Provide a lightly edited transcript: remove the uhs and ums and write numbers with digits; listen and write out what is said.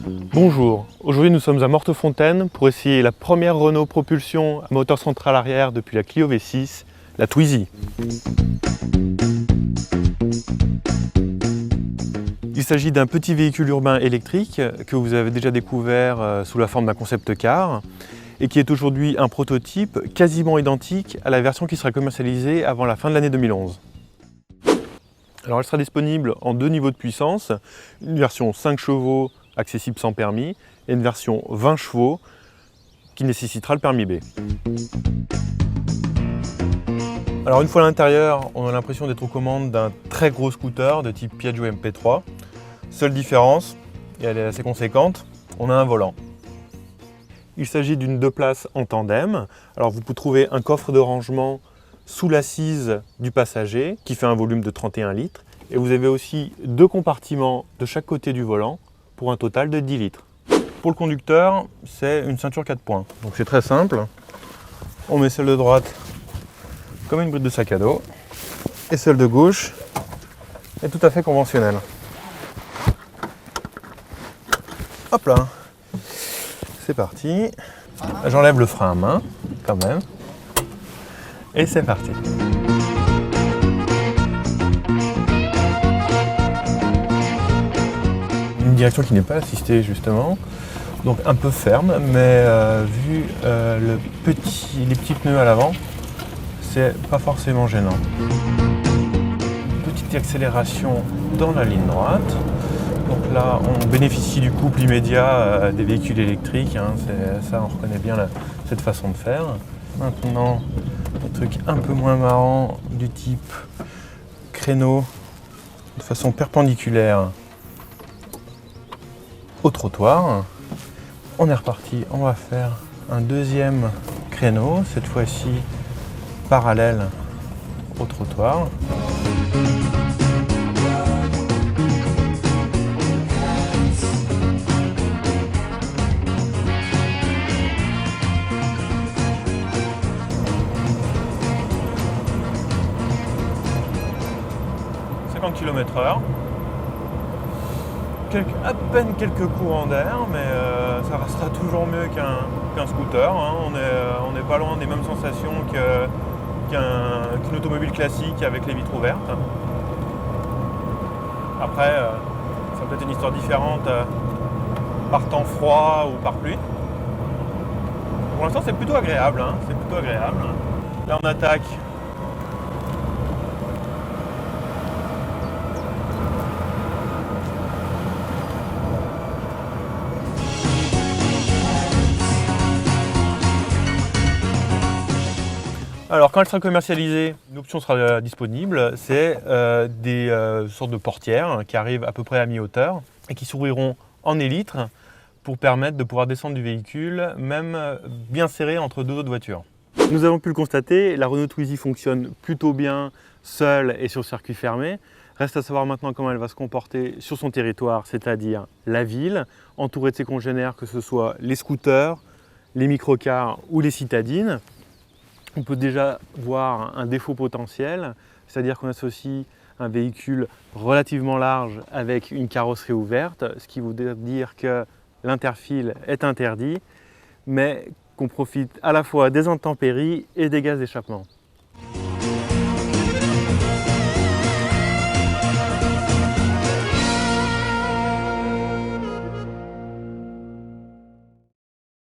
Bonjour, aujourd'hui nous sommes à Mortefontaine pour essayer la première Renault propulsion à moteur central arrière depuis la Clio V6, la Twizy. Il s'agit d'un petit véhicule urbain électrique que vous avez déjà découvert sous la forme d'un concept car et qui est aujourd'hui un prototype quasiment identique à la version qui sera commercialisée avant la fin de l'année 2011. Alors elle sera disponible en deux niveaux de puissance, une version 5 chevaux accessible sans permis et une version 20 chevaux qui nécessitera le permis B. Alors une fois à l'intérieur, on a l'impression d'être aux commandes d'un très gros scooter de type Piaggio MP3. Seule différence, et elle est assez conséquente, on a un volant. Il s'agit d'une 2 places en tandem. Alors vous pouvez trouver un coffre de rangement sous l'assise du passager qui fait un volume de 31 litres. Et vous avez aussi deux compartiments de chaque côté du volant pour un total de 10 litres. Pour le conducteur, c'est une ceinture 4 points. Donc c'est très simple. On met celle de droite comme une bride de sac à dos. Et celle de gauche est tout à fait conventionnelle. Hop là! C'est parti. J'enlève le frein à main, quand même. Et c'est parti. Une direction qui n'est pas assistée, justement. Donc un peu ferme, mais vu les petits pneus à l'avant, c'est pas forcément gênant. Petite accélération dans la ligne droite. Donc là, on bénéficie du couple immédiat des véhicules électriques, hein, ça on reconnaît bien cette façon de faire. Maintenant, des trucs un peu moins marrants du type créneau de façon perpendiculaire au trottoir. On est reparti, on va faire un deuxième créneau, cette fois-ci parallèle au trottoir. km/h. À peine quelques courants d'air, mais ça restera toujours mieux qu'un scooter. Hein. On n'est pas loin des mêmes sensations qu'une automobile classique avec les vitres ouvertes. Après, ça peut être une histoire différente par temps froid ou par pluie. Pour l'instant, c'est plutôt agréable. Hein. C'est plutôt agréable. Là, on attaque. Alors quand elle sera commercialisée, une option sera disponible, c'est des sortes de portières qui arrivent à peu près à mi-hauteur et qui s'ouvriront en élytre pour permettre de pouvoir descendre du véhicule, même bien serré entre deux autres voitures. Nous avons pu le constater, la Renault Twizy fonctionne plutôt bien seule et sur circuit fermé. Reste à savoir maintenant comment elle va se comporter sur son territoire, c'est-à-dire la ville, entourée de ses congénères, que ce soit les scooters, les microcars ou les citadines. On peut déjà voir un défaut potentiel, c'est-à-dire qu'on associe un véhicule relativement large avec une carrosserie ouverte, ce qui voudrait dire que l'interfile est interdit, mais qu'on profite à la fois des intempéries et des gaz d'échappement.